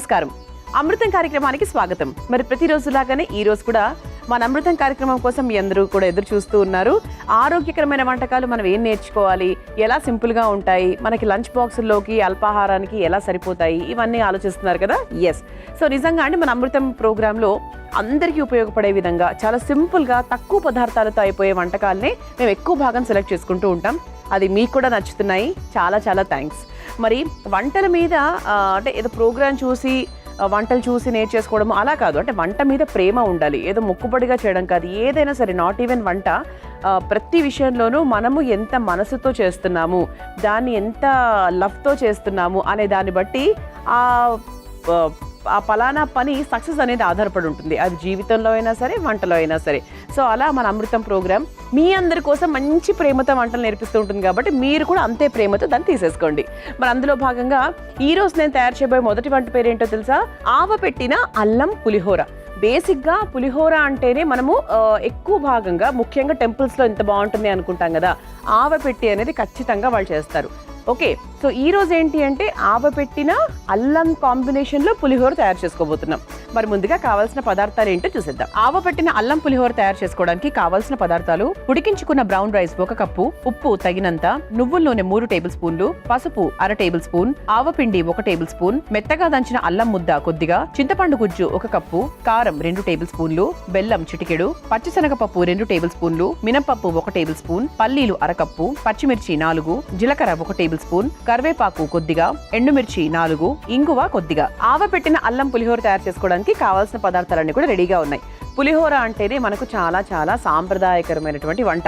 నమస్కారం. అమృతం కార్యక్రమానికి స్వాగతం. మరి ప్రతిరోజులాగానే ఈ రోజు కూడా మన అమృతం కార్యక్రమం కోసం మీ అందరూ కూడా ఎదురు చూస్తూ ఉన్నారు. ఆరోగ్యకరమైన వంటకాలు మనం ఏం నేర్చుకోవాలి, ఎలా సింపుల్గా ఉంటాయి, మనకి లంచ్ బాక్సుల్లోకి అల్పాహారానికి ఎలా సరిపోతాయి, ఇవన్నీ ఆలోచిస్తున్నారు కదా. ఎస్, సో నిజంగా అండి మన అమృతం ప్రోగ్రాంలో అందరికీ ఉపయోగపడే విధంగా చాలా సింపుల్గా తక్కువ పదార్థాలతో అయిపోయే వంటకాలనే మేము ఎక్కువ భాగం సెలెక్ట్ చేసుకుంటూ ఉంటాం. అది మీకు కూడా నచ్చుతున్నాయి, చాలా చాలా థ్యాంక్స్. మరి వంటల మీద అంటే ఏదో ప్రోగ్రాం చూసి వంటలు చూసి నేర్చేసుకోవడం అలా కాదు. అంటే వంట మీద ప్రేమ ఉండాలి, ఏదో మొక్కుబడిగా చేయడం కాదు. ఏదైనా సరే, నాట్ ఈవెన్ వంట, ప్రతి విషయంలోనూ మనము ఎంత మనసుతో చేస్తున్నాము, దాన్ని ఎంత లవ్తో చేస్తున్నాము అనే దాన్ని బట్టి ఆ పలానా పని సక్సెస్ అనేది ఆధారపడి ఉంటుంది. అది జీవితంలో అయినా సరే, వంటలో అయినా సరే. సో అలా మన అమృతం ప్రోగ్రామ్ మీ అందరి కోసం మంచి ప్రేమతో వంటలు నేర్పిస్తూ ఉంటుంది కాబట్టి మీరు కూడా అంతే ప్రేమతో దాన్ని తీసేసుకోండి. మరి అందులో భాగంగా ఈరోజు నేను తయారు చేయబోయే మొదటి వంట పేరేంటో తెలుసా? ఆవపెట్టిన అల్లం పులిహోర. బేసిక్గా పులిహోర అంటేనే మనము ఎక్కువ భాగంగా ముఖ్యంగా టెంపుల్స్లో ఎంత బాగుంటుంది అనుకుంటాం కదా. ఆవపెట్టి అనేది ఖచ్చితంగా వాళ్ళు చేస్తారు. ఓకే, సో ఈ రోజు ఏంటి అంటే ఆవపెట్టిన అల్లం కాంబినేషన్లో పులిహోర తయారు చేసుకోబోతున్నాం. మరి ముందుగా కావాల్సిన పదార్థాలు ఏంటో చూసేద్దాం. ఆవపెట్టిన అల్లం పులిహోర తయారు చేసుకోవడానికి కావాల్సిన పదార్థాలు: ఉడికించుకున్న బ్రౌన్ రైస్ 1 కప్పు, ఉప్పు తగినంత, నువ్వుల నూనె 3 టేబుల్ స్పూన్లు, పసుపు 1/2 టేబుల్ స్పూన్, ఆవపిండి 1 టేబుల్ స్పూన్, మెత్తగా దంచిన అల్లం ముద్ద కొద్దిగా, చింతపండు గుజ్జు 1 కప్పు, కారం 2 టేబుల్ స్పూన్లు, బెల్లం చిటికెడు, పచ్చిశనగపప్పు 2 టేబుల్ స్పూన్లు, మినపప్పు 1 టేబుల్ స్పూన్, పల్లీలు 1/2 కప్పు, పచ్చిమిర్చి 4, జీలకర్ర 1 టేబుల్ స్పూన్, కరివేపాకు కొద్దిగా, ఎండుమిర్చి 4, ఇంగువ కొద్దిగా. ఆవపెట్టిన అల్లం పులిహోర తయారు చేసుకోవడానికి కావాల్సిన పదార్థాలన్నీ కూడా రెడీగా ఉన్నాయి. పులిహోర అంటేనే మనకు చాలా చాలా సాంప్రదాయకరమైనటువంటి వంట.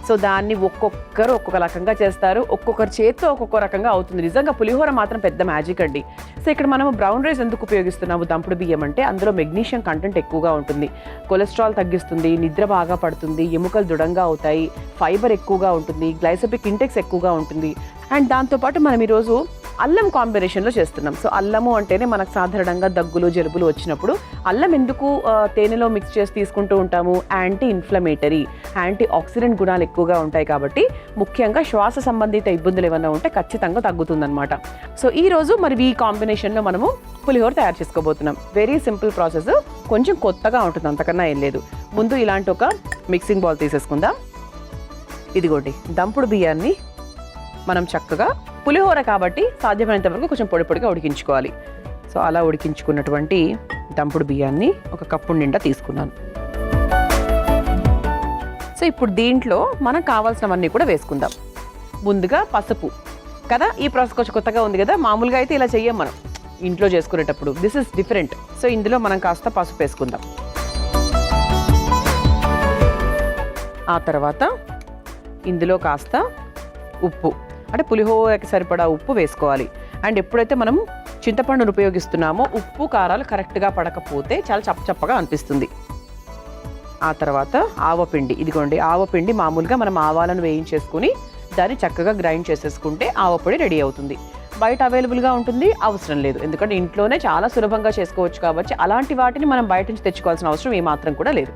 సో దాన్ని ఒక్కొక్కరు ఒక్కొక్క రకంగా చేస్తారు, ఒక్కొక్కరు చేత్తో ఒక్కొక్క రకంగా అవుతుంది. నిజంగా పులిహోర మాత్రం పెద్ద మ్యాజిక్ అండి. సో ఇక్కడ మనము బ్రౌన్ రైస్ ఎందుకు ఉపయోగిస్తున్నాము, దంపుడు బియ్యం అంటే అందులో మెగ్నీషియం కంటెంట్ ఎక్కువగా ఉంటుంది, కొలెస్ట్రాల్ తగ్గిస్తుంది, నిద్ర బాగా పడుతుంది, ఎముకలు దృఢంగా అవుతాయి, ఫైబర్ ఎక్కువగా ఉంటుంది, గ్లైసెమిక్ ఇండెక్స్ ఎక్కువగా ఉంటుంది. అండ్ దాంతోపాటు మనం ఈరోజు అల్లం కాంబినేషన్లో చేస్తున్నాం. సో అల్లము అంటేనే మనకు సాధారణంగా దగ్గులు జలుబులు వచ్చినప్పుడు అల్లం ఎందుకు తేనెలో మిక్స్ చేసి తీసుకుంటూ ఉంటాము? యాంటీ ఇన్ఫ్లమేటరీ, యాంటీ ఆక్సిడెంట్ గుణాలు ఎక్కువగా ఉంటాయి కాబట్టి ముఖ్యంగా శ్వాస సంబంధిత ఇబ్బందులు ఏమైనా ఉంటే ఖచ్చితంగా తగ్గుతుందన్నమాట. సో ఈరోజు మరి ఈ కాంబినేషన్లో మనము పులిహోర తయారు చేసుకోబోతున్నాం. వెరీ సింపుల్ ప్రాసెస్, కొంచెం కొత్తగా ఉంటుంది, అంతకన్నా ఏం లేదు. ముందు ఇలాంటి ఒక మిక్సింగ్ బౌల్ తీసేసుకుందాం. ఇదిగోండి, దంపుడు బియ్యాన్ని మనం చక్కగా, పులిహోర కాబట్టి సాధ్యమైనంత వరకు కొంచెం పొడి పొడిగా ఉడికించుకోవాలి. సో అలా ఉడికించుకున్నటువంటి దంపుడు బియ్యాన్ని 1 కప్పు నిండా తీసుకున్నాను. సో ఇప్పుడు దీంట్లో మనం కావాల్సినవన్నీ కూడా వేసుకుందాం. ముందుగా పసుపు కదా, ఈ ప్రాసెస్ కొంచెం కొత్తగా ఉంది కదా. మామూలుగా అయితే ఇలా చెయ్యం మనం ఇంట్లో చేసుకునేటప్పుడు, దిస్ ఇస్ డిఫరెంట్. సో ఇందులో మనం కాస్త పసుపు వేసుకుందాం. ఆ తర్వాత ఇందులో కాస్త ఉప్పు, అంటే పులిహోరకి సరిపడా ఉప్పు వేసుకోవాలి. అండ్ ఎప్పుడైతే మనం చింతపండును ఉపయోగిస్తున్నామో ఉప్పు కారాలు కరెక్ట్గా పడకపోతే చాలా చప్పచప్పగా అనిపిస్తుంది. ఆ తర్వాత ఆవపిండి, ఇదిగోండి ఆవపిండి మామూలుగా మనం ఆవాలను వేయించేసుకుని దాన్ని చక్కగా గ్రైండ్ చేసేసుకుంటే ఆవపొడి రెడీ అవుతుంది. బయట అవైలబుల్గా ఉంటుంది, అవసరం లేదు, ఎందుకంటే ఇంట్లోనే చాలా సులభంగా చేసుకోవచ్చు కాబట్టి అలాంటి వాటిని మనం బయట నుంచి తెచ్చుకోవాల్సిన అవసరం ఏమాత్రం కూడా లేదు.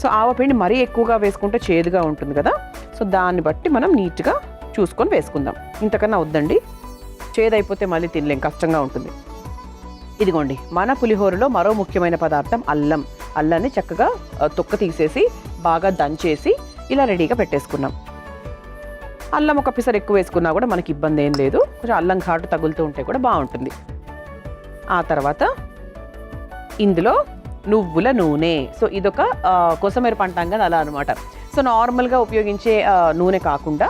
సో ఆవపిండి మరీ ఎక్కువగా వేసుకుంటే చేదుగా ఉంటుంది కదా. సో దాన్ని బట్టి మనం నీట్గా చూసుకొని వేసుకుందాం. ఇంతకన్నా వద్దండి, చేదైపోతే మళ్ళీ తినలేం, కష్టంగా ఉంటుంది. ఇదిగోండి మన పులిహోరలో మరో ముఖ్యమైన పదార్థం అల్లం. అల్లాన్ని చక్కగా తొక్క తీసేసి బాగా దంచేసి ఇలా రెడీగా పెట్టేసుకున్నాం. అల్లం ఒక పిసర్ ఎక్కువ వేసుకున్నా కూడా మనకి ఇబ్బంది ఏం లేదు, కొంచెం అల్లం ఘాటు తగులుతూ ఉంటే కూడా బాగుంటుంది. ఆ తర్వాత ఇందులో నువ్వుల నూనె. సో ఇదొక కొసమెర పంటాం కదా, అలా అనమాట. సో నార్మల్గా ఉపయోగించే నూనె కాకుండా,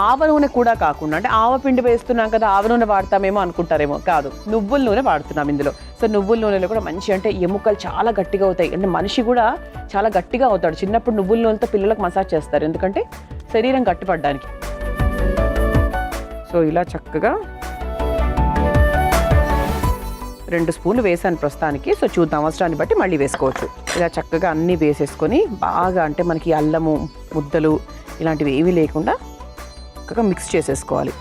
ఆవ నూనె కూడా కాకుండా, అంటే ఆవ పిండి వేస్తున్నాం కదా ఆవ నూనె వాడతామేమో అనుకుంటారేమో, కాదు, నువ్వుల నూనె వాడుతున్నాం ఇందులో. సో నువ్వుల నూనెలో కూడా మంచి, అంటే ఎముకలు చాలా గట్టిగా అవుతాయి, అంటే మనిషి కూడా చాలా గట్టిగా అవుతాడు. చిన్నప్పుడు నువ్వుల నూనెతో పిల్లలకు మసాజ్ చేస్తారు, ఎందుకంటే శరీరం గట్టిపడడానికి. సో ఇలా చక్కగా 2 స్పూన్లు వేసాను ప్రస్తుతానికి. సో చూద్దాం, అవసరాన్ని బట్టి మళ్ళీ వేసుకోవచ్చు. ఇలా చక్కగా అన్నీ వేసేసుకొని బాగా, అంటే మనకి అల్లము ముద్దలు ఇలాంటివి ఏమీ లేకుండా చక్కగా మిక్స్ చేసేసుకోవాలి.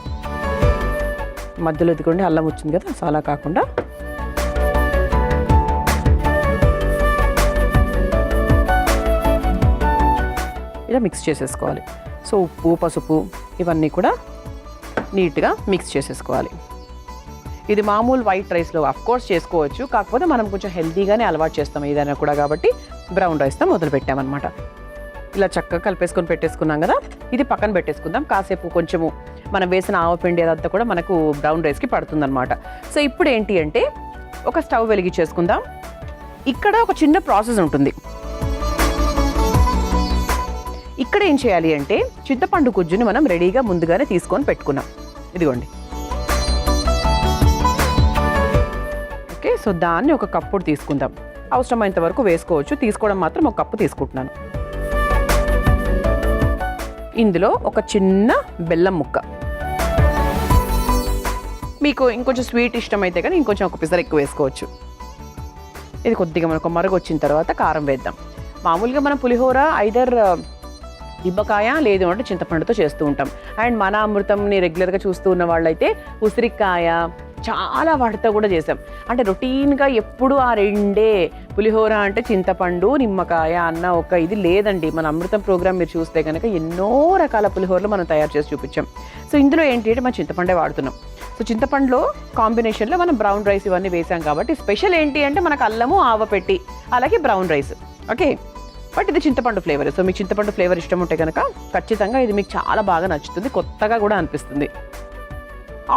మధ్యలో ఎదుగుండి అల్లం వచ్చింది కదా, సో అలా కాకుండా ఇలా మిక్స్ చేసేసుకోవాలి. సో ఉప్పు పసుపు ఇవన్నీ కూడా నీట్గా మిక్స్ చేసేసుకోవాలి. ఇది మామూలు వైట్ రైస్లో కోర్స్ చేసుకోవచ్చు, కాకపోతే మనం కొంచెం హెల్తీగానే అలవాటు చేస్తాం ఏదైనా కూడా, కాబట్టి బ్రౌన్ రైస్తో మొదలు పెట్టామన్నమాట. ఇలా చక్కగా కలిపేసుకొని పెట్టేసుకున్నాం కదా, ఇది పక్కన పెట్టేసుకుందాం. కాసేపు కొంచెము మనం వేసిన ఆవపిండి అదంతా కూడా మనకు బ్రౌన్ రైస్కి పడుతుందన్నమాట. సో ఇప్పుడు ఏంటి అంటే ఒక స్టవ్ వెలిగించేసుకుందాం. ఇక్కడ ఒక చిన్న ప్రాసెస్ ఉంటుంది. ఇక్కడ ఏం చేయాలి అంటే చింతపండు గుజ్జుని మనం రెడీగా ముందుగానే తీసుకొని పెట్టుకున్నాం. ఇదిగోండి. ఓకే, సో దాన్ని ఒక కప్పుడు తీసుకుందాం. అవసరమైనంత వరకు వేసుకోవచ్చు, తీసుకోవడం మాత్రం ఒక కప్పు తీసుకుంటున్నాను. ఇందులో ఒక చిన్న బెల్లం ముక్క, మీకు ఇంకొంచెం స్వీట్ ఇష్టమైతే కానీ ఇంకొంచెం ఒక పిసర ఎక్కువ వేసుకోవచ్చు. ఇది కొద్దిగా మనకు మరుగు వచ్చిన తర్వాత కారం వేద్దాం. మామూలుగా మనం పులిహోర ఐదర్ నిమ్మకాయ లేదు అంటే చింతపండుతో చేస్తూ ఉంటాం. అండ్ మన అమృతంని రెగ్యులర్గా చూస్తూ ఉన్న వాళ్ళైతే ఉసిరికాయ చాలా వాటితో కూడా చేసాం. అంటే రొటీన్గా ఎప్పుడు ఆ రెండే పులిహోర అంటే చింతపండు నిమ్మకాయ అన్న ఒక ఇది లేదండి. మన అమృతం ప్రోగ్రామ్ మీరు చూస్తే కనుక ఎన్నో రకాల పులిహోరలు మనం తయారు చేసి చూపించాం. సో ఇందులో ఏంటి అంటే మనం చింతపండే వాడుతున్నాం. సో చింతపండులో కాంబినేషన్లో మనం బ్రౌన్ రైస్ ఇవన్నీ వేసాం కాబట్టి స్పెషల్ ఏంటి అంటే మనకు అల్లము ఆవపెట్టి అలాగే బ్రౌన్ రైస్. ఓకే, బట్ ఇది చింతపండు ఫ్లేవర్. సో మీకు చింతపండు ఫ్లేవర్ ఇష్టం ఉంటే కనుక ఖచ్చితంగా ఇది మీకు చాలా బాగా నచ్చుతుంది, కొత్తగా కూడా అనిపిస్తుంది.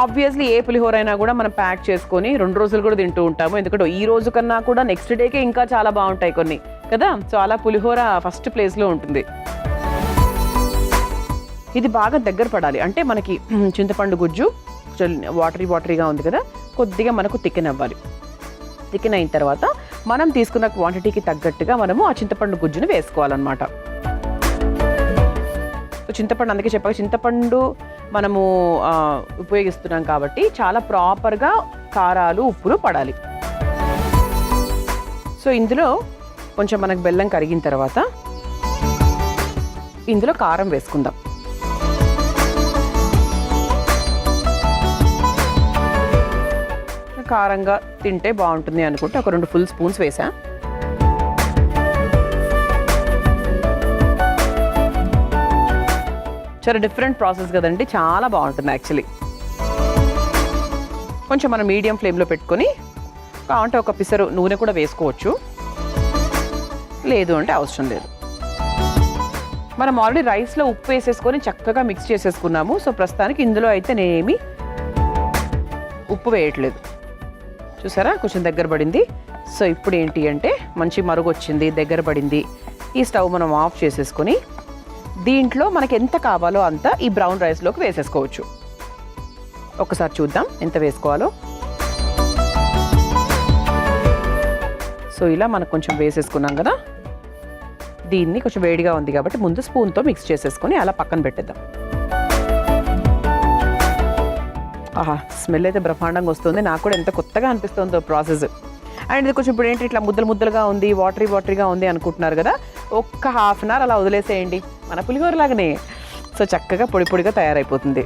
ఆబ్వియస్లీ ఏ పులిహోర అయినా కూడా మనం ప్యాక్ చేసుకొని 2 రోజులు కూడా తింటూ ఉంటాము, ఎందుకంటే ఈ రోజు కన్నా కూడా నెక్స్ట్ డేకే ఇంకా చాలా బాగుంటాయి కొన్ని కదా. సో అలా పులిహోర ఫస్ట్ ప్లేస్లో ఉంటుంది. ఇది బాగా దగ్గర పడాలి, అంటే మనకి చింతపండు గుజ్జు వాటరీగా ఉంది కదా, కొద్దిగా మనకు థికెన్ అవ్వాలి. థికెన్ అయిన తర్వాత మనం తీసుకున్న క్వాంటిటీకి తగ్గట్టుగా మనము ఆ చింతపండు గుజ్జుని వేసుకోవాలన్నమాట. సో చింతపండు అందుకే చెప్పాక చింతపండు మనము ఉపయోగిస్తున్నాం కాబట్టి చాలా ప్రాపర్గా కారాలు ఉప్పులు పడాలి. సో ఇందులో కొంచెం మనకు బెల్లం కరిగిన తర్వాత ఇందులో కారం వేసుకుందాం. కారంగా తింటే బాగుంటుంది అనుకుంటే ఒక 2 ఫుల్ స్పూన్స్ వేసా. చాలా డిఫరెంట్ ప్రాసెస్ కదండి, చాలా బాగుంటుంది యాక్చువల్లీ. కొంచెం మనం మీడియం ఫ్లేమ్లో పెట్టుకొని కావాలంటే ఒక పిసరు నూనె కూడా వేసుకోవచ్చు, లేదు అంటే అవసరం లేదు. మనం ఆల్రెడీ రైస్లో ఉప్పు వేసేసుకొని చక్కగా మిక్స్ చేసేసుకున్నాము. సో ప్రస్తుతానికి ఇందులో అయితే నేనేమి ఉప్పు వేయట్లేదు. చూసారా, కొంచెం దగ్గర పడింది. సో ఇప్పుడు ఏంటి అంటే మంచి మరుగు వచ్చింది, దగ్గర పడింది. ఈ స్టవ్ మనం ఆఫ్ చేసేసుకొని దీంట్లో మనకి ఎంత కావాలో అంత ఈ బ్రౌన్ రైస్లోకి వేసేసుకోవచ్చు. ఒకసారి చూద్దాం ఎంత వేసుకోవాలో. సో ఇలా మనకు కొంచెం వేసేసుకున్నాం కదా, దీన్ని కొంచెం వేడిగా ఉంది కాబట్టి ముందు స్పూన్తో మిక్స్ చేసేసుకొని అలా పక్కన పెట్టేద్దాం. ఆహా, స్మెల్ అయితే బ్రహ్మాండంగా వస్తుంది. నాకు కూడా ఎంత కొత్తగా అనిపిస్తుందో ప్రాసెస్. అండ్ ఇది కొంచెం ఇప్పుడు ఏంటి ఇట్లా ముద్దలుగా ఉంది, వాటరీగా ఉంది అనుకుంటున్నారు కదా, ఒక్క హాఫ్ అన్ అవర్ అలా వదిలేసేయండి, మన పులిహోర లాగానే. సో చక్కగా పొడిగా తయారైపోతుంది.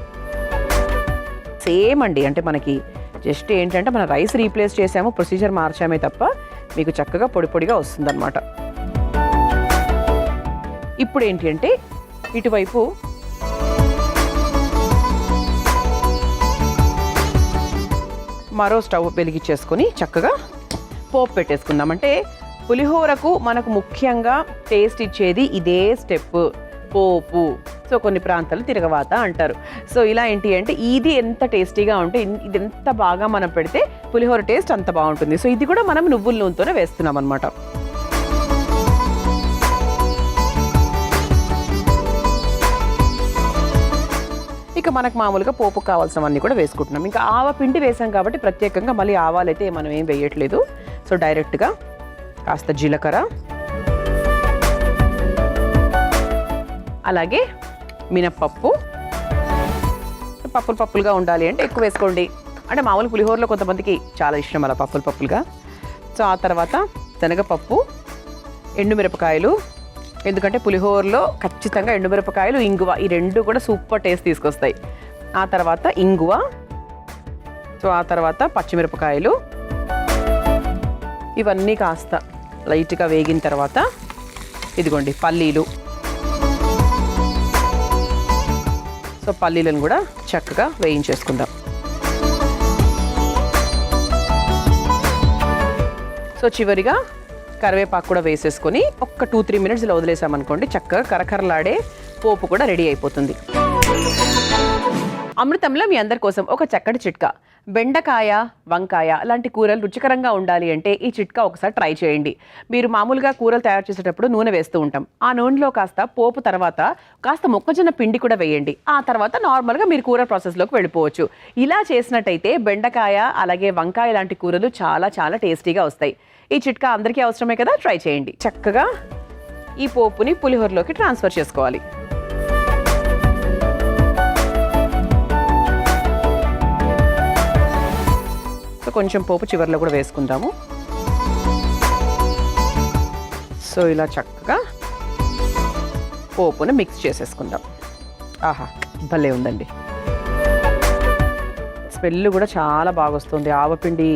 సేమ్ అండి, అంటే మనకి జస్ట్ ఏంటంటే మన రైస్ రీప్లేస్ చేసాము, ప్రొసీజర్ మార్చామే తప్ప మీకు చక్కగా పొడిగా వస్తుందన్నమాట. ఇప్పుడు ఏంటి అంటే ఇటువైపు మరో స్టవ్ వెలిగించేసుకొని చక్కగా పోపు పెట్టేసుకుందాం. అంటే పులిహోరకు మనకు ముఖ్యంగా టేస్ట్ ఇచ్చేది ఇదే స్టెప్, పోపు. సో కొన్ని ప్రాంతాలు తిరగవాత అంటారు. సో ఇలా ఏంటి అంటే ఇది ఎంత టేస్టీగా ఉంటే ఇది ఎంత బాగా మనం పెడితే పులిహోర టేస్ట్ అంత బాగుంటుంది. సో ఇది కూడా మనం నువ్వుల నూనెతోనే వేస్తున్నాం అనమాట. ఇక మనకు మామూలుగా పోపు కావాల్సినవన్నీ కూడా వేసుకుంటున్నాం. ఇంకా ఆవ పిండి వేసాం కాబట్టి ప్రత్యేకంగా మళ్ళీ ఆవాలైతే మనం ఏం వేయట్లేదు. సో డైరెక్ట్గా కాస్త జీలకర్ర, అలాగే మినప్పప్పు. పప్పులుగా ఉండాలి అంటే ఎక్కువ వేసుకోండి, అంటే మామూలు పులిహోరలో కొంతమందికి చాలా ఇష్టం అలా పప్పులుగా. సో ఆ తర్వాత శనగపప్పు, ఎండుమిరపకాయలు, ఎందుకంటే పులిహోరలో ఖచ్చితంగా ఎండుమిరపకాయలు, ఇంగువ ఈ 2 కూడా సూపర్ టేస్ట్ తీసుకొస్తాయి. ఆ తర్వాత ఇంగువ, సో ఆ తర్వాత పచ్చిమిరపకాయలు, ఇవన్నీ కాస్త లైట్గా వేగిన తర్వాత ఇదిగోండి పల్లీలు. సో పల్లీలను కూడా చక్కగా వేయించేసుకుందాం. సో చివరిగా కరివేపాకు కూడా వేసేసుకొని ఒక్క 2-3 మినిట్స్లో వదిలేసామనుకోండి, చక్కగా కరకరలాడే పోపు కూడా రెడీ అయిపోతుంది. అమృతంలో మీ అందరి కోసం ఒక చక్కటి చిట్కా. బెండకాయ, వంకాయ లాంటి కూరలు రుచికరంగా ఉండాలి అంటే ఈ చిట్కా ఒకసారి ట్రై చేయండి. మీరు మామూలుగా కూరలు తయారు చేసేటప్పుడు నూనె వేస్తూ ఉంటాం. ఆ నూనెలో కాస్త పోపు తర్వాత కాస్త మొక్కజొన్న పిండి కూడా వేయండి. ఆ తర్వాత నార్మల్గా మీరు కూర ప్రాసెస్లోకి వెళ్ళిపోవచ్చు. ఇలా చేసినట్టయితే బెండకాయ అలాగే వంకాయ లాంటి కూరలు చాలా చాలా టేస్టీగా వస్తాయి. ఈ చిట్కా అందరికీ అవసరమే కదా, ట్రై చేయండి. చక్కగా ఈ పోపుని పులిహోరలోకి ట్రాన్స్ఫర్ చేసుకోవాలి. సో కొంచెం పోపు చివరిలో కూడా వేసుకుందాము. సో ఇలా చక్కగా పోపుని మిక్స్ చేసేసుకుందాం. ఆహా, భలే ఉందండి. స్మెల్ కూడా చాలా బాగా వస్తుంది. ఆవపిండి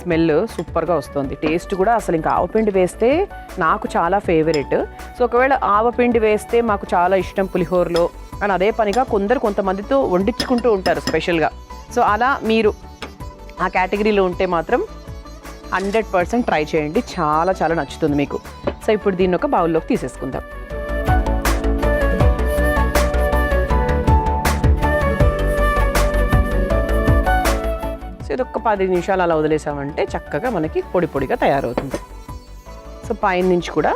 స్మెల్ సూపర్గా వస్తుంది. టేస్ట్ కూడా అసలు ఇంకా ఆవపిండి వేస్తే నాకు చాలా ఫేవరెట్. సో ఒకవేళ ఆవపిండి వేస్తే మాకు చాలా ఇష్టం పులిహోరలో అని అదే పనిగా కొంతమందితో వండించుకుంటూ ఉంటారు స్పెషల్గా. సో అలా మీరు ఆ కేటగిరీలో ఉంటే మాత్రం 100% ట్రై చేయండి. చాలా చాలా నచ్చుతుంది మీకు. సో ఇప్పుడు దీన్ని ఒక బౌల్లోకి తీసేసుకుందాం. సో ఇది ఒక 10 నిమిషాలు అలా వదిలేసామంటే చక్కగా మనకి పొడి పొడిగా తయారవుతుంది. సో పైన నుంచి కూడా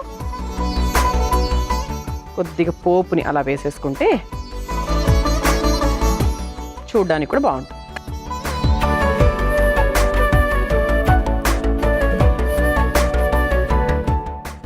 కొద్దిగా పోపుని అలా వేసేసుకుంటే చూడ్డానికి కూడా బాగుంటుంది.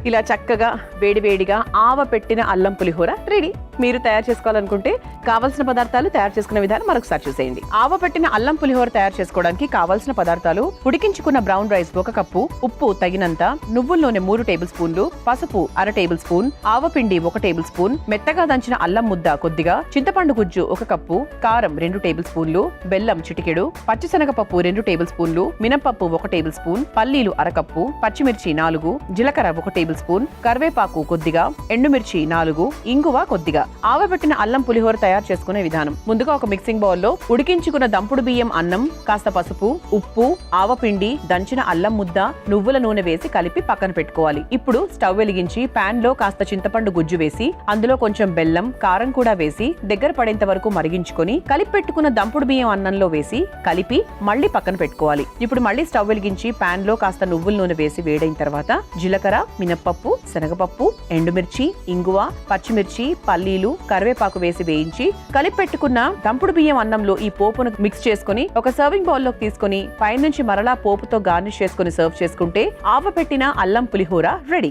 ఇలా చక్కగా వేడివేడిగా ఆవపెట్టిన అల్లం పులిహోర రెడీ. మీరు తయారు చేసుకోవాలనుకుంటే కావాల్సిన పదార్థాలు, తయారు చేసుకునే విధానం మరొకసారి చూసేయండి. ఆవపెట్టిన అల్లం పులిహోర తయారు చేసుకోవడానికి కావాల్సిన పదార్థాలు: ఉడికించుకున్న బ్రౌన్ రైస్ 1 కప్పు, ఉప్పు తగినంత, నువ్వుల నూనె 3 టేబుల్ స్పూన్లు, పసుపు 1/2 టేబుల్ స్పూన్, ఆవపిండి 1 టేబుల్ స్పూన్, మెత్తగా దంచిన అల్లం ముద్ద కొద్దిగా, చింతపండు గుజ్జు 1 కప్పు, కారం 2 టేబుల్ స్పూన్లు, బెల్లం చిటికెడు, పచ్చిశనగపప్పు 2 టేబుల్ స్పూన్లు, మినపప్పు 1 టేబుల్ స్పూన్, పల్లీలు 1/2 కప్పు, పచ్చిమిర్చి 4, జీలకర్ర 1 టేబుల్ స్పూన్, కరివేపాకు కొద్దిగా, ఎండుమిర్చి 4, ఇంగువ కొద్దిగా. ఆవపెట్టిన అల్లం పులిహోర తయారు చేసుకునే విధానం: ముందుగా ఒక మిక్సింగ్ బౌల్ లో ఉడికించుకున్న దంపుడు బియ్యం అన్నం, కాస్త పసుపు, ఉప్పు, ఆవపిండి, దంచిన అల్లం ముద్ద, నువ్వుల నూనె వేసి కలిపి పక్కన పెట్టుకోవాలి. ఇప్పుడు స్టవ్ వెలిగించి పాన్ లో కాస్త చింతపండు గుజ్జు వేసి అందులో కొంచెం బెల్లం, కారం కూడా వేసి దగ్గర పడేంత వరకు మరిగించుకొని కలిపి పెట్టుకున్న దంపుడు బియ్యం అన్నంలో వేసి కలిపి మళ్ళీ పక్కన పెట్టుకోవాలి. ఇప్పుడు మళ్ళీ స్టవ్ వెలిగించి పాన్ లో కాస్త నువ్వుల నూనె వేసి వేడైన తర్వాత జీలకర్ర, మినప్పప్పు, శనగపప్పు, ఎండుమిర్చి, ఇంగువ, పచ్చిమిర్చి, పల్లీలు, కరివేపాకు వేసి వేయించి కలిపి పెట్టుకున్న దంపుడు బియ్యం అన్నంలో ఈ పోపును మిక్స్ చేసుకుని ఒక సర్వింగ్ బౌల్ లోకి తీసుకుని పైనుంచి మరలా పోపుతో గార్నిష్ చేసుకుని సర్వ్ చేసుకుంటే ఆవపెట్టిన అల్లం పులిహోర రెడీ.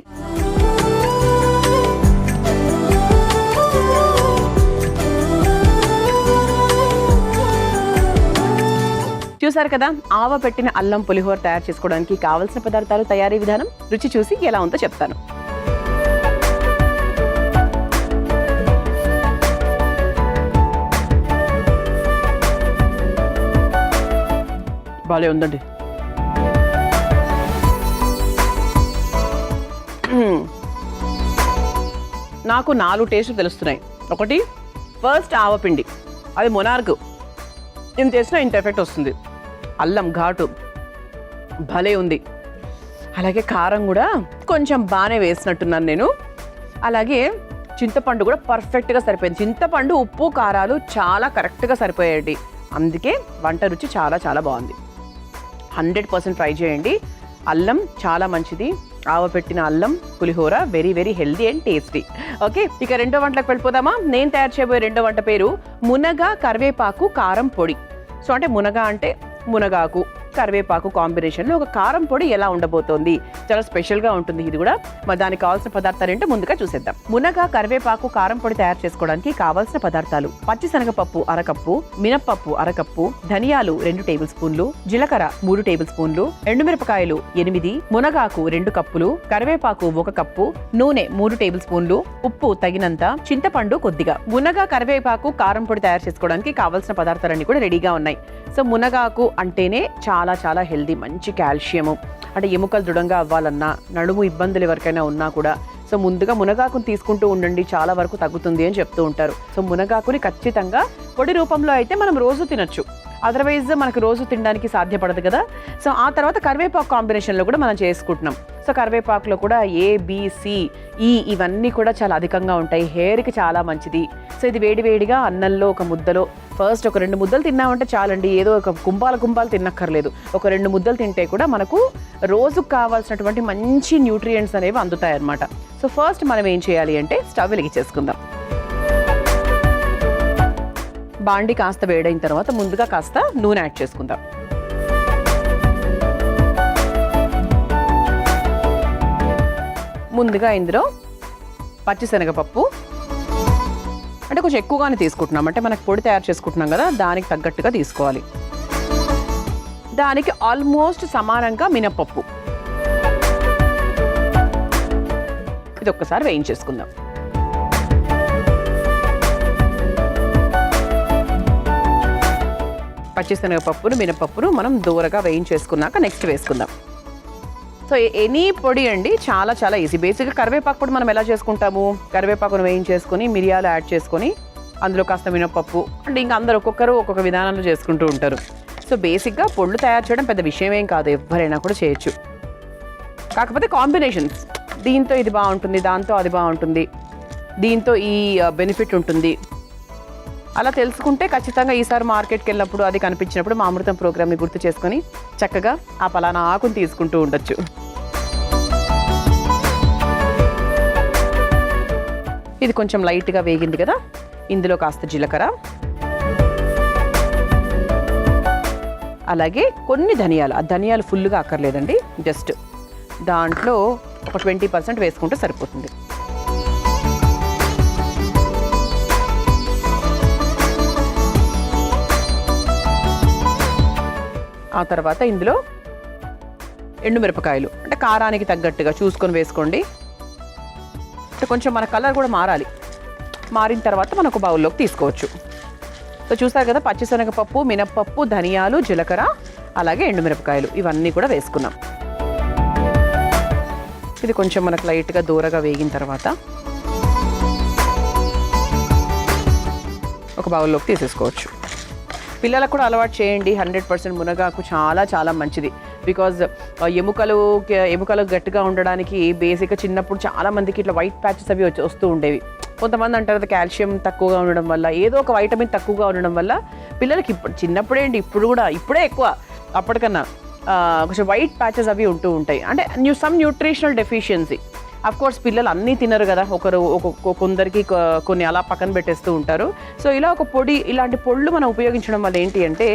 చూసారు కదా, ఆవపెట్టిన అల్లం పులిహోర తయారు చేసుకోవడానికి కావలసిన పదార్థాలు, తయారీ విధానం, రుచి చూసి ఎలా ఉందో చెప్తాను. బాలే ఉందండి. నాకు 4 టేస్టులు తెలుస్తున్నాయి. ఒకటి, ఫస్ట్ ఆవపిండి, అది మొనార్క్. ఇంత చేసినా ఇంత ఎఫెక్ట్ వస్తుంది. అల్లం ఘాటు భలే ఉంది. అలాగే కారం కూడా కొంచెం బాగానే వేసినట్టున్నాను నేను. అలాగే చింతపండు కూడా పర్ఫెక్ట్గా సరిపోయింది. చింతపండు, ఉప్పు, కారాలు చాలా కరెక్ట్గా సరిపోయాయి. అందుకే వంట రుచి చాలా చాలా బాగుంది. 100% ట్రై చేయండి. అల్లం చాలా మంచిది. ఆవపెట్టిన అల్లం pulihora very very healthy and tasty. Okay, ఇక రెండో వంటలకు వెళ్ళిపోదామా? నేను తయారు చేయబోయే రెండో వంట పేరు మునగ కరివేపాకు కారం పొడి. సో అంటే మునగ అంటే మునగాకు, కరివేపాకు కాంబినేషన్లో ఒక కారం పొడి ఎలా ఉండబోతోంది, చాలా స్పెషల్గా ఉంటుంది ఇది కూడా. మరి దానికి కావాల్సిన పదార్థాలు ఏంటో ముందుగా చూసేద్దాం. మునగ కరివేపాకు కారం పొడి తయారు చేసుకోవడానికి కావాల్సిన పదార్థాలు: పచ్చిశనగపప్పు 1/2 కప్పు, మినప్పప్పు 1/2 కప్పు, ధనియాలు 2 టేబుల్ స్పూన్లు, జీలకర్ర 3 టేబుల్ స్పూన్లు, ఎండుమిరపకాయలు 8, మునగాకు 2 కప్పులు, కరివేపాకు 1 కప్పు, నూనె 3 టేబుల్ స్పూన్లు, ఉప్పు తగినంత, చింతపండు కొద్దిగా. మునగ కరివేపాకు కారం పొడి తయారు చేసుకోవడానికి కావాల్సిన పదార్థాలన్నీ కూడా రెడీగా ఉన్నాయి. సో మునగాకు అంటేనే చాలా చాలా హెల్దీ, మంచి కాల్షియము. అంటే ఎముకలు దృఢంగా అవ్వాలన్నా, నడుము ఇబ్బందులు ఎవరికైనా ఉన్నా కూడా సో ముందుగా మునగాకుని తీసుకుంటూ ఉండండి, చాలా వరకు తగ్గుతుంది అని చెప్తూ ఉంటారు. సో మునగాకుని ఖచ్చితంగా పొడి రూపంలో అయితే మనం రోజు తినొచ్చు. అదర్వైజ్ మనకు రోజు తినడానికి సాధ్యపడదు కదా. సో ఆ తర్వాత కరివేపాకు కాంబినేషన్లో కూడా మనం చేసుకుంటున్నాం. సో కరివేపాకులో కూడా ABCE ఇవన్నీ కూడా చాలా అధికంగా ఉంటాయి, హెయిర్కి చాలా మంచిది. సో ఇది వేడివేడిగా అన్నంలో ఒక ముద్దలో ఫస్ట్ ఒక 2 ముద్దలు తిన్నామంటే చాలండి, ఏదో ఒక కుంభాలు తిన్నక్కర్లేదు. ఒక 2 ముద్దలు తింటే కూడా మనకు రోజుకు కావాల్సినటువంటి మంచి న్యూట్రియంట్స్ అనేవి అందుతాయి అన్నమాట. సో ఫస్ట్ మనం ఏం చేయాలి అంటే స్టవ్ వెలిగించేసుకుందాం. బాండి కాస్త వేడైన తర్వాత ముందుగా కాస్త నూనె యాడ్ చేసుకుందాం. ముందుగా ఇందులో పచ్చిశనగపప్పు, అంటే కొంచెం ఎక్కువగానే తీసుకుంటున్నాం, అంటే మనకు పొడి తయారు చేసుకుంటున్నాం కదా, దానికి తగ్గట్టుగా తీసుకోవాలి. దానికి ఆల్మోస్ట్ సమానంగా మినపప్పు, ఇది ఒక్కసారి వేయించేసుకుందాం. పచ్చిశనగపప్పును మినపప్పును మనం దూరగా వేయించేసుకున్నాక నెక్స్ట్ వేసుకుందాం. సో ఎనీ పొడి అండి చాలా చాలా ఈజీ. బేసిక్గా కరివేపాకు పొడి మనం ఎలా చేసుకుంటాము, కరివేపాకును వేయించేసుకొని మిరియాలు యాడ్ చేసుకొని అందులో కాస్త మినపప్పు, అంటే ఇంకా అందరు ఒక్కొక్కరు ఒక్కొక్క విధానంలో చేసుకుంటూ ఉంటారు. సో బేసిక్గా పొడులు తయారు చేయడం పెద్ద విషయం ఏం కాదు, ఎవరైనా కూడా చేయొచ్చు. కాకపోతే కాంబినేషన్స్, దీంతో ఇది బాగుంటుంది, దాంతో అది బాగుంటుంది, దీంతో ఈ బెనిఫిట్ ఉంటుంది, అలా తెలుసుకుంటే ఖచ్చితంగా ఈసారి మార్కెట్కి వెళ్ళినప్పుడు అది కనిపించినప్పుడు మా అమృతం ప్రోగ్రామ్ని గుర్తు చేసుకొని చక్కగా ఆ పలానా ఆకుని తీసుకుంటూ ఉండొచ్చు. ఇది కొంచెం లైట్గా వేగింది కదా, ఇందులో కాస్త జీలకర్ర, అలాగే కొన్ని ధనియాలు. ఆ ధనియాలు ఫుల్గా అక్కర్లేదండి, జస్ట్ దాంట్లో ఒక 20% వేసుకుంటే సరిపోతుంది. ఆ తర్వాత ఇందులో ఎండుమిరపకాయలు, అంటే కారానికి తగ్గట్టుగా చూసుకొని వేసుకోండి. అంటే కొంచెం మన కలర్ కూడా మారాలి, మారిన తర్వాత మనం ఒక బౌల్లోకి తీసుకోవచ్చు. సో చూసారు కదా, పచ్చిశనగపప్పు, మినప్పప్పు, ధనియాలు, జీలకర్ర, అలాగే ఎండుమిరపకాయలు ఇవన్నీ కూడా వేసుకున్నాం. ఇది కొంచెం మనకు లైట్గా దూరగా వేగిన తర్వాత ఒక బౌల్లోకి తీసేసుకోవచ్చు. పిల్లలకు కూడా అలవాటు చేయండి. 100% మునగాకు చాలా చాలా మంచిది. బికాజ్ ఎముకలు గట్టిగా ఉండడానికి బేసిక్గా చిన్నప్పుడు చాలా మందికి ఇట్లా వైట్ ప్యాచెస్ అవి వస్తూ ఉండేవి. కొంతమంది అంటారు కాల్షియం తక్కువగా ఉండడం వల్ల, ఏదో ఒక వైటమిన్ తక్కువగా ఉండడం వల్ల పిల్లలకి చిన్నప్పుడే అండి, ఇప్పుడే ఎక్కువ, అప్పటికన్నా కొంచెం వైట్ ప్యాచెస్ అవి ఉంటూ ఉంటాయి. అంటే some nutritional deficiency. Of course పిల్లలు అన్నీ తినరు కదా, కొందరికి కొన్ని అలా పక్కన పెట్టేస్తూ ఉంటారు. సో ఇలా ఒక పొడి, ఇలాంటి పొళ్ళు మనం ఉపయోగించడం వల్ల ఏంటి అంటే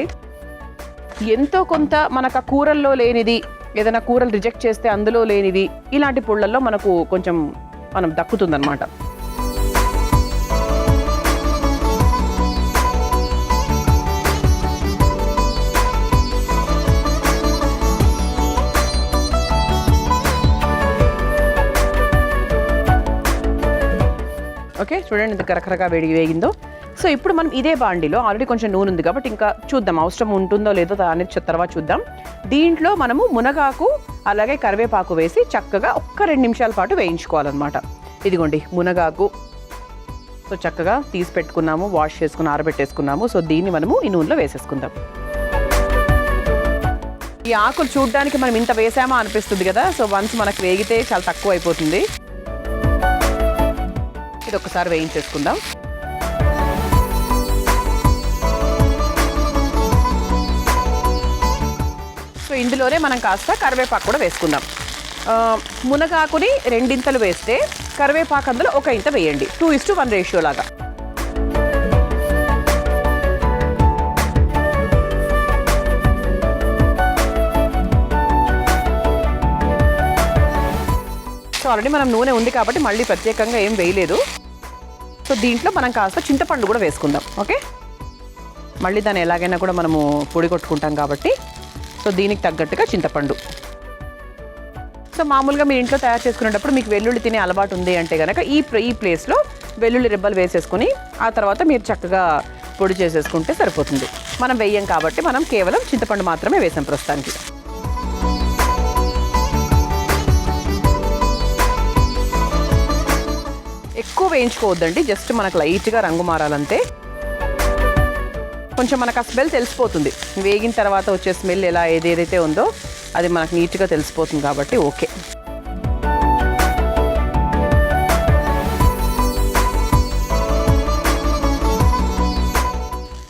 ఎంతో కొంత మనకు ఆ కూరల్లో లేనిది, ఏదైనా కూరలు రిజెక్ట్ చేస్తే అందులో లేనిది, ఇలాంటి పొళ్ళల్లో మనకు కొంచెం మనం దక్కుతుందన్నమాట. ఓకే, చూడండి ఇంత కరకరగా వేగిందో. సో ఇప్పుడు మనం ఇదే బాండిలో ఆల్రెడీ కొంచెం నూనె ఉంది కాబట్టి ఇంకా చూద్దాం అవసరం ఉంటుందో లేదో అనేది తర్వాత చూద్దాం. దీంట్లో మనము మునగాకు అలాగే కరివేపాకు వేసి చక్కగా ఒక్క 2 నిమిషాల పాటు వేయించుకోవాలన్నమాట. ఇదిగోండి మునగాకు, సో చక్కగా తీసి పెట్టుకున్నాము, వాష్ చేసుకుని ఆరబెట్టేసుకున్నాము. సో దీన్ని మనము ఈ నూనెలో వేసేసుకుందాం. ఈ ఆకులు చూడడానికి మనం ఇంత వేసామా అనిపిస్తుంది కదా. సో వన్స్ మనకు వేగితే చాలా తక్కువ అయిపోతుంది. ఇది ఒకసారి వేయించేసుకుందాం. సో ఇందులోనే మనం కాస్త కరివేపాకు కూడా వేసుకుందాం. మునగాకుని 2 ఇంతలు వేస్తే కరివేపాకు అందులో 1 ఇంత వేయండి, 2:1 రేషియో లాగా. సో ఆల్రెడీ మనం నూనె ఉంది కాబట్టి మళ్ళీ ప్రత్యేకంగా ఏం వేయలేదు. సో దీంట్లో మనం కాస్త చింతపండు కూడా వేసుకుందాం. ఓకే, మళ్ళీ దాన్ని ఎలాగైనా కూడా మనము పొడి కొట్టుకుంటాం కాబట్టి సో దీనికి తగ్గట్టుగా చింతపండు. సో మామూలుగా మీరు ఇంట్లో తయారు చేసుకునేటప్పుడు మీకు వెల్లుల్లి తినే అలవాటు ఉంది అంటే కనుక ఈ ప్లేస్లో వెల్లుల్లి రెబ్బలు వేసేసుకుని ఆ తర్వాత మీరు చక్కగా పొడి చేసేసుకుంటే సరిపోతుంది. మనం వేయం కాబట్టి మనం కేవలం చింతపండు మాత్రమే వేసాం ప్రస్తుతానికి. ఎక్కువ వేయించుకోవద్దండి, జస్ట్ మనకు లైట్గా రంగు మారాలంతే. కొంచెం మనకు ఆ స్మెల్ తెలిసిపోతుంది. వేగిన తర్వాత వచ్చే స్మెల్ ఎలా ఏదైతే ఉందో అది మనకు నీట్గా తెలిసిపోతుంది కాబట్టి ఓకే.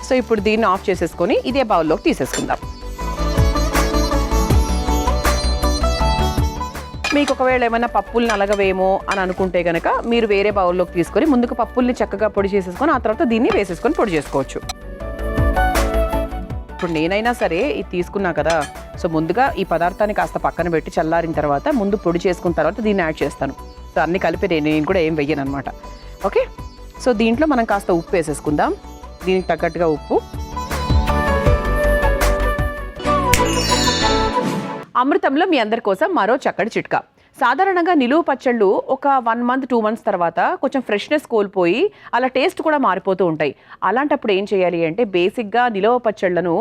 సో ఇప్పుడు దీన్ని ఆఫ్ చేసేసుకొని ఇదే బౌల్లోకి తీసేసుకుందాం. మీకు ఒకవేళ ఏమైనా పప్పుల్ని నలగవేమో అని అనుకుంటే కనుక మీరు వేరే బౌల్లోకి తీసుకొని ముందుకు పప్పుల్ని చక్కగా పొడి చేసేసుకొని ఆ తర్వాత దీన్ని వేసేసుకొని పొడి చేసుకోవచ్చు. ఇప్పుడు నేనైనా సరే ఇది తీసుకున్నా కదా, సో ముందుగా ఈ పదార్థాన్ని కాస్త పక్కన పెట్టి చల్లారిన తర్వాత ముందు పొడి చేసుకున్న తర్వాత దీన్ని యాడ్ చేస్తాను. సో అన్ని కలిపి నేను కూడా ఏం వెయ్యను అనమాట. ఓకే, సో దీంట్లో మనం కాస్త ఉప్పు వేసేసుకుందాం. దీనికి తగ్గట్టుగా ఉప్పు. అమృతంలో మీ అందరి కోసం మరో చక్కటి చిట్కా. సాధారణంగా నిలువ పచ్చళ్ళు ఒక 1 month 2 months తర్వాత కొంచెం ఫ్రెష్నెస్ కోల్పోయి అలా టేస్ట్ కూడా మారిపోతూ ఉంటాయి. అలాంటప్పుడు ఏం చేయాలి అంటే బేసిక్గా నిలువ పచ్చళ్ళను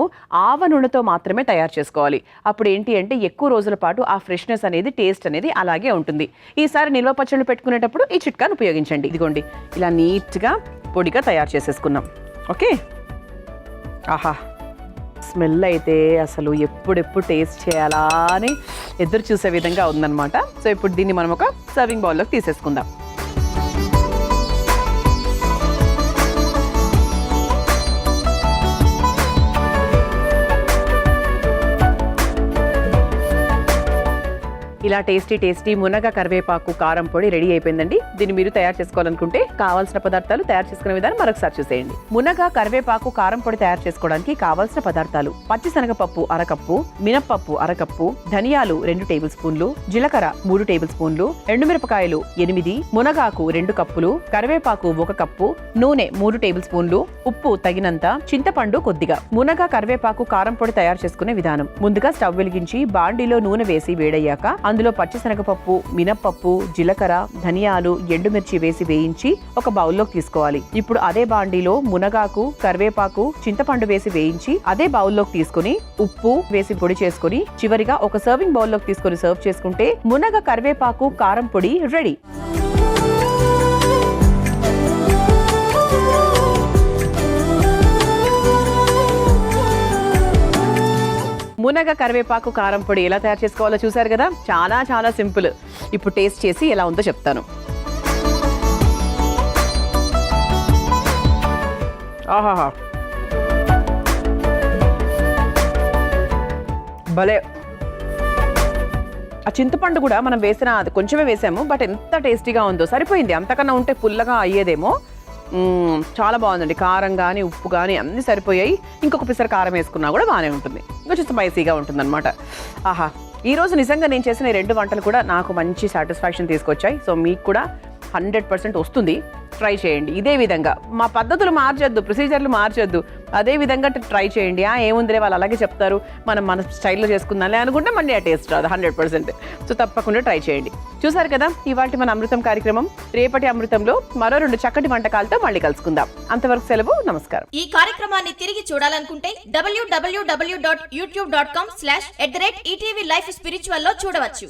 ఆవ నూనెతో మాత్రమే తయారు చేసుకోవాలి. అప్పుడు ఏంటి అంటే ఎక్కువ రోజుల పాటు ఆ ఫ్రెష్నెస్ అనేది టేస్ట్ అనేది అలాగే ఉంటుంది. ఈసారి నిలువ పచ్చళ్ళు పెట్టుకునేటప్పుడు ఈ చిట్కాను ఉపయోగించండి. ఇదిగోండి ఇలా నీట్గా పొడిగా తయారు చేసేసుకున్నాం. ఓకే, ఆహా స్మెల్ అయితే అసలు ఎప్పుడెప్పుడు టేస్ట్ చేయాలా అని ఎదురు చూసే విధంగా ఉందన్నమాట. సో ఇప్పుడు దీన్ని మనం ఒక సర్వింగ్ బౌల్లోకి తీసేసుకుందాం. ఇలా టేస్టీ మునగ కరివేపాకు కారం పొడి రెడీ అయిపోయిందండి. దీన్ని మీరు తయారు చేసుకోవాలనుకుంటే కావాల్సిన పదార్థాలు తయారు చేసుకునే విధానం మరొకసారి చూసేయండి. మునగ కరివేపాకు కారం పొడి తయారు చేసుకోవడానికి కావాల్సిన పదార్థాలు: పచ్చిశనగపప్పు 1 కప్పు, మినప్పప్పు 1 కప్పు, ధనియాలు 2 టేబుల్ స్పూన్లు, జీలకర్ర 3 టేబుల్ స్పూన్లు, ఎండుమిరపకాయలు 8, మునగాకు 2 కప్పులు, కరివేపాకు 1 కప్పు, నూనె 3 టేబుల్ స్పూన్లు, ఉప్పు తగినంత, చింతపండు కొద్దిగా. మునగ కరివేపాకు కారం పొడి తయారు చేసుకునే విధానం: ముందుగా స్టవ్ వెలిగించి బాండీలో నూనె వేసి వేడయ్యాక అందులో పచ్చిశనగపప్పు, మినప్పప్పు, జీలకర్ర, ధనియాలు, ఎండుమిర్చి వేసి వేయించి ఒక బౌల్లోకి తీసుకోవాలి. ఇప్పుడు అదే బాండీలో మునగాకు, కరివేపాకు, చింతపండు వేసి వేయించి అదే బౌల్లోకి తీసుకుని ఉప్పు వేసి పొడి చేసుకుని చివరిగా ఒక సర్వింగ్ బౌల్లోకి తీసుకొని సర్వ్ చేసుకుంటే మునగ కరివేపాకు కారం పొడి రెడీ. మునగ కరివేపాకు కారం పొడి ఎలా తయారు చేసుకోవాలో చూసారు కదా, చాలా సింపుల్. ఇప్పుడు టేస్ట్ చేసి ఎలా ఉందో చెప్తాను. ఆహాహా, భలే. ఆ చింతపండు కూడా మనం వేసిన అది కొంచెమే వేసాము, బట్ ఎంత టేస్టీగా ఉందో. సరిపోయింది, అంతకన్నా ఉంటే పుల్లగా అయ్యేదేమో. చాలా బాగుందండి. కారం కానీ ఉప్పు కానీ అన్నీ సరిపోయాయి. ఇంకొక పిసర కారం వేసుకున్నా కూడా బాగానే ఉంటుంది. కొంచెం స్పైసీగా ఉంటుంది అనమాట. ఆహా, ఈరోజు నిజంగా నేను చేసిన 2 వంటలు కూడా నాకు మంచి సాటిస్ఫాక్షన్ తీసుకొచ్చాయి. సో మీకు కూడా 100% వస్తుంది. ట్రై చేయండి ఇదే విధంగా. మా పద్ధతులు మార్చొద్దు, ప్రొసీజర్లు మార్చొద్దు, అదే విధంగా ట్రై చేయండి. ఏముందిరే వాళ్ళు అలాగే చెప్తారు, మనం మన స్టైల్లో చేసుకుందాంలే అనుకుంటే మళ్ళీ ఆ టేస్ట్ రాదు 100%. సో తప్పకుండా ట్రై చేయండి. చూసారు కదా ఇవాల్టి మన అమృతం కార్యక్రమం. రేపటి అమృతంలో మరో 2 చక్కటి వంటకాలతో మళ్ళీ కలుసుకుందాం. అంతవరకు సెలవు, నమస్కారం. ఈ కార్యక్రమాన్ని తిరిగి చూడాలనుకుంటే www.youtube.com/ETV Life Spiritual లో చూడవచ్చు.